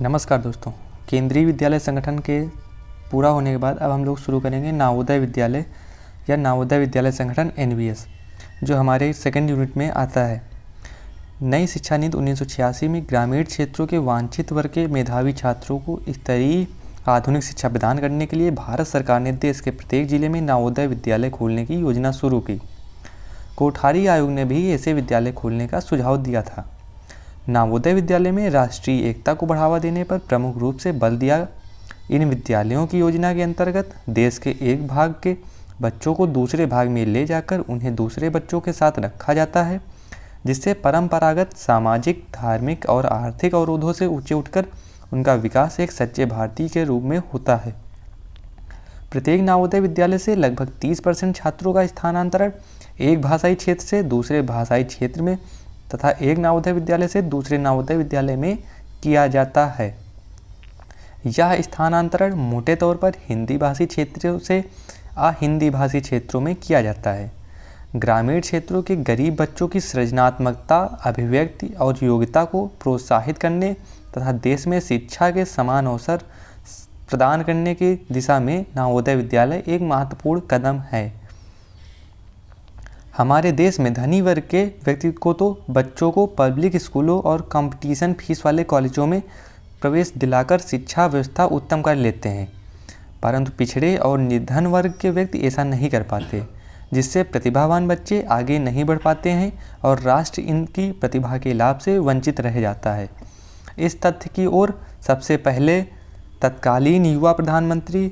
नमस्कार दोस्तों। केंद्रीय विद्यालय संगठन के पूरा होने के बाद अब हम लोग शुरू करेंगे नवोदय विद्यालय या नवोदय विद्यालय संगठन NVS, जो हमारे सेकंड यूनिट में आता है। नई शिक्षा नीति 1986 में ग्रामीण क्षेत्रों के वांछित वर्ग के मेधावी छात्रों को स्तरीय आधुनिक शिक्षा प्रदान करने के लिए भारत सरकार ने देश के प्रत्येक जिले में नवोदय विद्यालय खोलने की योजना शुरू की। कोठारी आयोग ने भी ऐसे विद्यालय खोलने का सुझाव दिया था। नवोदय विद्यालय में राष्ट्रीय एकता को बढ़ावा देने पर प्रमुख रूप से बल दिया। इन विद्यालयों की योजना के अंतर्गत देश के एक भाग के बच्चों को दूसरे भाग में ले जाकर उन्हें दूसरे बच्चों के साथ रखा जाता है, जिससे परंपरागत सामाजिक, धार्मिक और आर्थिक अवरोधों से ऊंचे उठकर उनका विकास एक सच्चे भारतीय के रूप में होता है। प्रत्येक नवोदय विद्यालय से लगभग 30% छात्रों का स्थानांतरण एक भाषाई क्षेत्र से दूसरे भाषाई क्षेत्र में तथा एक नवोदय विद्यालय से दूसरे नवोदय विद्यालय में किया जाता है। यह स्थानांतरण मोटे तौर पर हिंदी भाषी क्षेत्रों से अहिंदी भाषी क्षेत्रों में किया जाता है। ग्रामीण क्षेत्रों के गरीब बच्चों की सृजनात्मकता, अभिव्यक्ति और योग्यता को प्रोत्साहित करने तथा देश में शिक्षा के समान अवसर प्रदान करने की दिशा में नवोदय विद्यालय एक महत्वपूर्ण कदम है। हमारे देश में धनी वर्ग के व्यक्ति को तो बच्चों को पब्लिक स्कूलों और कंपटीशन फीस वाले कॉलेजों में प्रवेश दिलाकर शिक्षा व्यवस्था उत्तम कर लेते हैं, परंतु पिछड़े और निर्धन वर्ग के व्यक्ति ऐसा नहीं कर पाते, जिससे प्रतिभावान बच्चे आगे नहीं बढ़ पाते हैं और राष्ट्र इनकी प्रतिभा के लाभ से वंचित रह जाता है। इस तथ्य की ओर सबसे पहले तत्कालीन युवा प्रधानमंत्री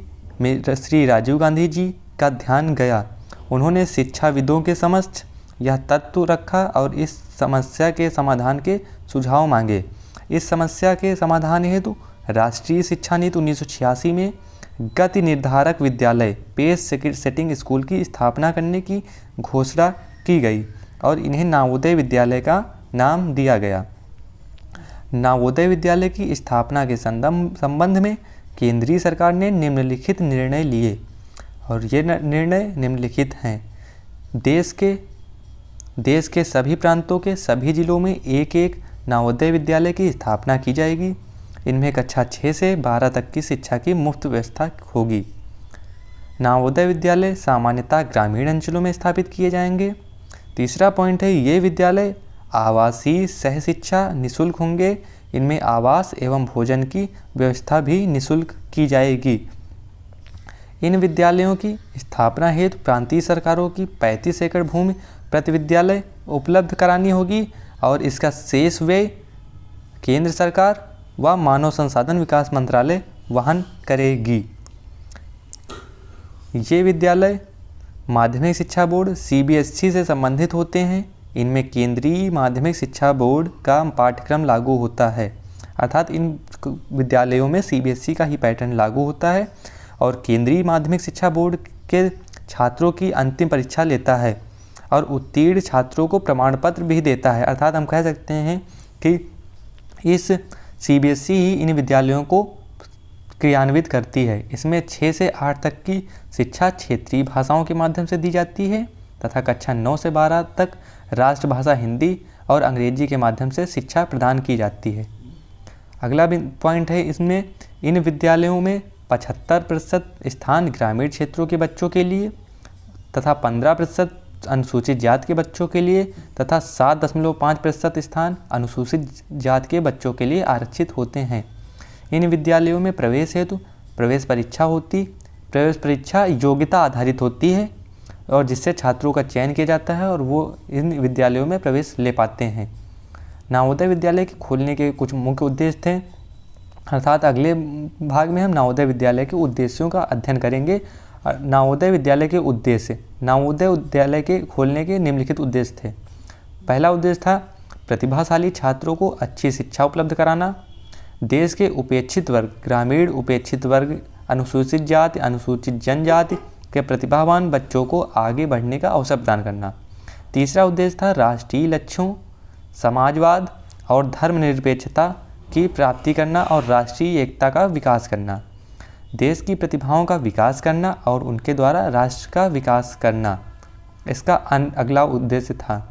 श्री राजीव गांधी जी का ध्यान गया। उन्होंने शिक्षाविदों के समक्ष यह तत्व रखा और इस समस्या के समाधान के सुझाव मांगे। इस समस्या के समाधान हेतु राष्ट्रीय शिक्षा नीति 1986 में गति निर्धारक विद्यालय, पेस सेटिंग स्कूल की स्थापना करने की घोषणा की गई और इन्हें नवोदय विद्यालय का नाम दिया गया। नवोदय विद्यालय की स्थापना के संबंध में केंद्रीय सरकार ने निम्नलिखित निर्णय लिए और ये निर्णय निम्नलिखित हैं। देश के सभी प्रांतों के सभी जिलों में एक एक नवोदय विद्यालय की स्थापना की जाएगी। इनमें कक्षा 6 से 12 तक की शिक्षा की मुफ्त व्यवस्था होगी। नवोदय विद्यालय सामान्यतः ग्रामीण अंचलों में स्थापित किए जाएंगे। तीसरा पॉइंट है, ये विद्यालय आवासीय सह शिक्षा निःशुल्क होंगे। इनमें आवास एवं भोजन की व्यवस्था भी निःशुल्क की जाएगी। इन विद्यालयों की स्थापना हेतु प्रांतीय सरकारों की 35 एकड़ भूमि प्रति विद्यालय उपलब्ध करानी होगी और इसका शेष व्यय केंद्र सरकार व मानव संसाधन विकास मंत्रालय वहन करेगी। ये विद्यालय माध्यमिक शिक्षा बोर्ड CBSE से संबंधित होते हैं। इनमें केंद्रीय माध्यमिक शिक्षा बोर्ड का पाठ्यक्रम लागू होता है, अर्थात इन विद्यालयों में CBSE का ही पैटर्न लागू होता है और केंद्रीय माध्यमिक शिक्षा बोर्ड के छात्रों की अंतिम परीक्षा लेता है और उत्तीर्ण छात्रों को प्रमाण पत्र भी देता है। अर्थात हम कह सकते हैं कि इस CBSE ही इन विद्यालयों को क्रियान्वित करती है। इसमें 6 से 8 तक की शिक्षा क्षेत्रीय भाषाओं के माध्यम से दी जाती है तथा कक्षा 9 से 12 तक राष्ट्रभाषा हिंदी और अंग्रेजी के माध्यम से शिक्षा प्रदान की जाती है। अगला पॉइंट है, इसमें इन विद्यालयों में 75% स्थान ग्रामीण क्षेत्रों के बच्चों के लिए तथा 15% अनुसूचित जाति के बच्चों के लिए तथा 7.5% स्थान अनुसूचित जाति के बच्चों के लिए आरक्षित होते हैं। इन विद्यालयों में प्रवेश हेतु प्रवेश परीक्षा योग्यता आधारित होती है और जिससे छात्रों का चयन किया जाता है और वो इन विद्यालयों में प्रवेश ले पाते हैं। नवोदय विद्यालय के खोलने के कुछ मुख्य उद्देश्य थे, अर्थात अगले भाग में हम नवोदय विद्यालय के उद्देश्यों का अध्ययन करेंगे। नवोदय विद्यालय के उद्देश्य, नवोदय विद्यालय के खोलने के निम्नलिखित उद्देश्य थे। पहला उद्देश्य था प्रतिभाशाली छात्रों को अच्छी शिक्षा उपलब्ध कराना। देश के उपेक्षित वर्ग, ग्रामीण उपेक्षित वर्ग, अनुसूचित जाति, अनुसूचित जनजाति के प्रतिभावान बच्चों को आगे बढ़ने का अवसर प्रदान करना। तीसरा उद्देश्य था राष्ट्रीय लक्ष्यों, समाजवाद और धर्मनिरपेक्षता की प्राप्ति करना और राष्ट्रीय एकता का विकास करना। देश की प्रतिभाओं का विकास करना और उनके द्वारा राष्ट्र का विकास करना, इसका अगला उद्देश्य था।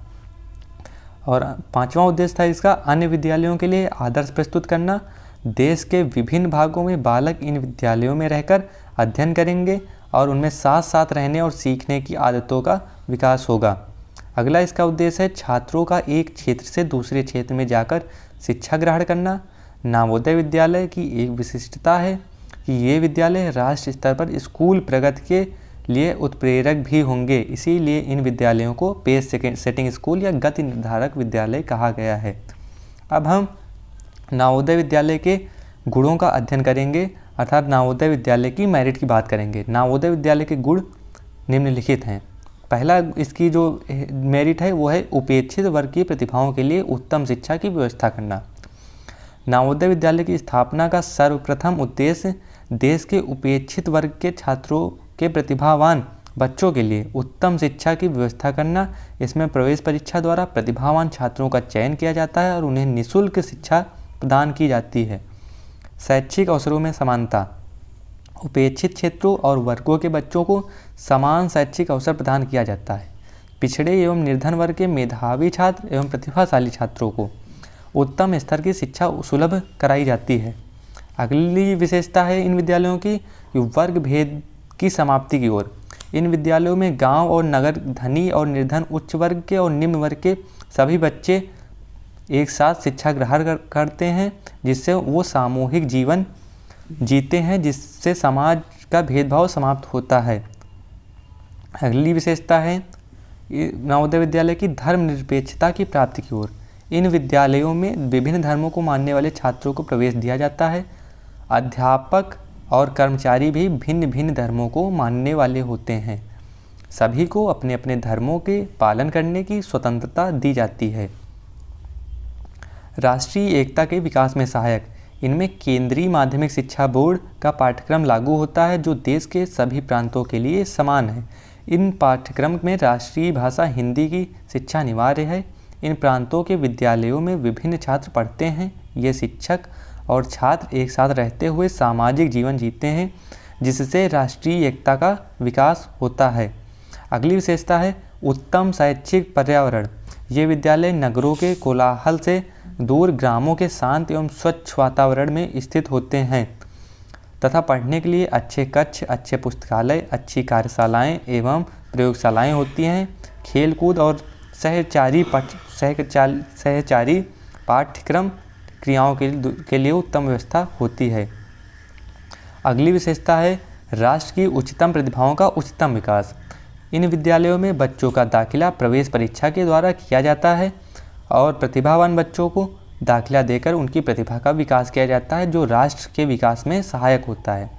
और पांचवा उद्देश्य था इसका अन्य विद्यालयों के लिए आदर्श प्रस्तुत करना देश के विभिन्न भागों में बालक इन विद्यालयों में रहकर अध्ययन करेंगे और उनमें साथ साथ रहने और सीखने की आदतों का विकास होगा। अगला इसका उद्देश्य है छात्रों का एक क्षेत्र से दूसरे क्षेत्र में जाकर शिक्षा ग्रहण करना। नवोदय विद्यालय की एक विशिष्टता है कि ये विद्यालय राष्ट्रीय स्तर पर स्कूल प्रगति के लिए उत्प्रेरक भी होंगे, इसीलिए इन विद्यालयों को पेस सेटिंग स्कूल या गति निर्धारक विद्यालय कहा गया है। अब हम नवोदय विद्यालय के गुणों का अध्ययन करेंगे, अर्थात नवोदय विद्यालय की मेरिट की बात करेंगे। नवोदय विद्यालय के गुण निम्नलिखित हैं। पहला इसकी जो मेरिट है वो है उपेक्षित वर्ग की प्रतिभाओं के लिए उत्तम शिक्षा की व्यवस्था करना। नवोदय विद्यालय की स्थापना का सर्वप्रथम उद्देश्य देश के उपेक्षित वर्ग के छात्रों के प्रतिभावान बच्चों के लिए उत्तम शिक्षा की व्यवस्था करना। इसमें प्रवेश परीक्षा द्वारा प्रतिभावान छात्रों का चयन किया जाता है और उन्हें निःशुल्क शिक्षा प्रदान की जाती है। शैक्षिक अवसरों में समानता, उपेक्षित क्षेत्रों और वर्गों के बच्चों को समान शैक्षिक अवसर प्रदान किया जाता है। पिछड़े एवं निर्धन वर्ग के मेधावी छात्र एवं प्रतिभाशाली छात्रों को उत्तम स्तर की शिक्षा सुलभ कराई जाती है। अगली विशेषता है इन विद्यालयों की वर्ग भेद की समाप्ति की ओर। इन विद्यालयों में गांव और नगर, धनी और निर्धन, उच्च वर्ग के और निम्न वर्ग के सभी बच्चे एक साथ शिक्षा ग्रहण करते हैं, जिससे वो सामूहिक जीवन जीते हैं, जिससे समाज का भेदभाव समाप्त होता है। अगली विशेषता है नवोदय विद्यालय की धर्मनिरपेक्षता की प्राप्ति की ओर। इन विद्यालयों में विभिन्न धर्मों को मानने वाले छात्रों को प्रवेश दिया जाता है। अध्यापक और कर्मचारी भी भिन्न भिन्न धर्मों को मानने वाले होते हैं। सभी को अपने अपने धर्मों के पालन करने की स्वतंत्रता दी जाती है। राष्ट्रीय एकता के विकास में सहायक, इनमें केंद्रीय माध्यमिक शिक्षा बोर्ड का पाठ्यक्रम लागू होता है जो देश के सभी प्रांतों के लिए समान है। इन पाठ्यक्रम में राष्ट्रीय भाषा हिंदी की शिक्षा अनिवार्य है। इन प्रांतों के विद्यालयों में विभिन्न छात्र पढ़ते हैं। ये शिक्षक और छात्र एक साथ रहते हुए सामाजिक जीवन जीते हैं, जिससे राष्ट्रीय एकता का विकास होता है। अगली विशेषता है उत्तम शैक्षिक पर्यावरण। ये विद्यालय नगरों के कोलाहल से दूर ग्रामों के शांत एवं स्वच्छ वातावरण में स्थित होते हैं तथा पढ़ने के लिए अच्छे कक्ष, अच्छे पुस्तकालय, अच्छी कार्यशालाएं एवं प्रयोगशालाएं होती हैं। खेलकूद और सहचारी पाठ्यक्रम क्रियाओं के लिए उत्तम व्यवस्था होती है। अगली विशेषता है राष्ट्र की उच्चतम प्रतिभाओं का उच्चतम विकास। इन विद्यालयों में बच्चों का दाखिला प्रवेश परीक्षा के द्वारा किया जाता है और प्रतिभावान बच्चों को दाखिला देकर उनकी प्रतिभा का विकास किया जाता है, जो राष्ट्र के विकास में सहायक होता है।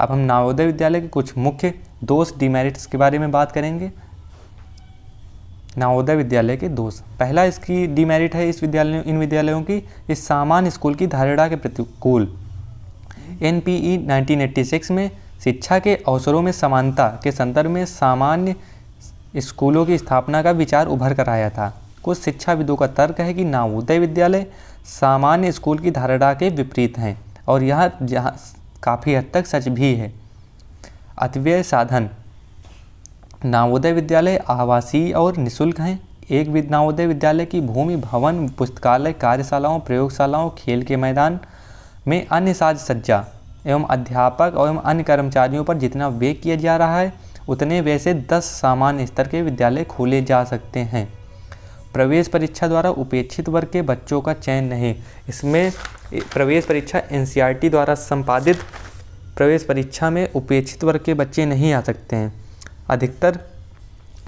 अब हम नवोदय विद्यालय के कुछ मुख्य दोष, डिमेरिट्स के बारे में बात करेंगे। नवोदय विद्यालय के दोष, पहला इसकी डिमेरिट है इन विद्यालयों की इस सामान्य स्कूल की धारणा के प्रतिकूल। NPE 1986 में शिक्षा के अवसरों में समानता के संदर्भ में सामान्य स्कूलों की स्थापना का विचार उभर कर आया था। कुछ शिक्षाविदों का तर्क है कि नवोदय विद्यालय सामान्य स्कूल की धारणा के विपरीत हैं और यह काफ़ी हद तक सच भी है। अतिव्यय साधन, नवोदय विद्यालय आवासीय और निःशुल्क हैं। एक नवोदय विद्यालय की भूमि, भवन, पुस्तकालय, कार्यशालाओं, प्रयोगशालाओं, खेल के मैदान में अन्य साज सज्जा एवं अध्यापक एवं अन्य कर्मचारियों पर जितना व्यय किया जा रहा है उतने वैसे 10 सामान्य स्तर के विद्यालय खोले जा सकते हैं। प्रवेश परीक्षा द्वारा उपेक्षित वर्ग के बच्चों का चयन नहीं। इसमें प्रवेश परीक्षा NCERT द्वारा संपादित प्रवेश परीक्षा में उपेक्षित वर्ग के बच्चे नहीं आ सकते हैं। अधिकतर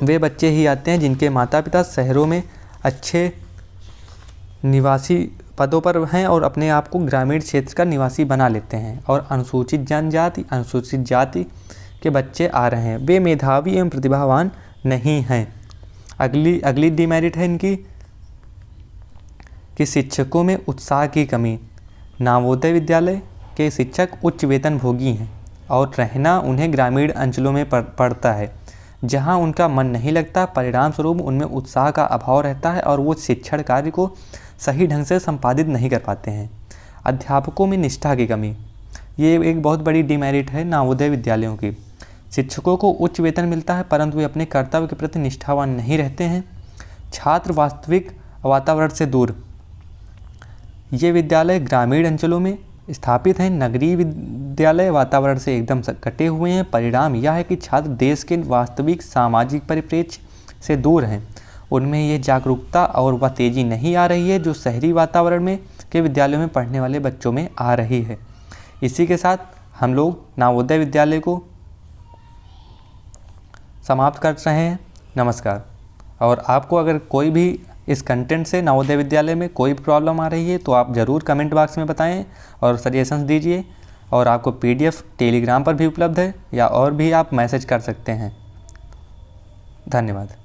वे बच्चे ही आते हैं जिनके माता पिता शहरों में अच्छे निवासी पदों पर हैं और अपने आप को ग्रामीण क्षेत्र का निवासी बना लेते हैं, और अनुसूचित जनजाति, अनुसूचित जाति के बच्चे आ रहे हैं, वे मेधावी एवं प्रतिभावान नहीं हैं। अगली डिमेरिट है इनकी कि शिक्षकों में उत्साह की कमी। नवोदय विद्यालय के शिक्षक उच्च वेतन भोगी हैं और रहना उन्हें ग्रामीण अंचलों में पड़ता है, जहां उनका मन नहीं लगता। परिणाम स्वरूप उनमें उत्साह का अभाव रहता है और वो शिक्षण कार्य को सही ढंग से संपादित नहीं कर पाते हैं। अध्यापकों में निष्ठा की कमी, ये एक बहुत बड़ी डिमेरिट है नवोदय विद्यालयों की। शिक्षकों को उच्च वेतन मिलता है परंतु वे अपने कर्तव्य के प्रति निष्ठावान नहीं रहते हैं। छात्र वास्तविक वातावरण से दूर ये विद्यालय ग्रामीण अंचलों में स्थापित हैं, नगरीय विद्यालय वातावरण से एकदम कटे हुए हैं। परिणाम यह है कि छात्र देश के वास्तविक सामाजिक परिप्रेक्ष्य से दूर हैं। उनमें ये जागरूकता और वह तेज़ी नहीं आ रही है जो शहरी वातावरण में के विद्यालयों में पढ़ने वाले बच्चों में आ रही है। इसी के साथ हम लोग नवोदय विद्यालय को समाप्त कर रहे हैं। नमस्कार। और आपको अगर कोई भी इस कंटेंट से नवोदय विद्यालय में कोई प्रॉब्लम आ रही है तो आप ज़रूर कमेंट बॉक्स में बताएं और सजेशंस दीजिए। और आपको PDF टेलीग्राम पर भी उपलब्ध है या और भी आप मैसेज कर सकते हैं। धन्यवाद।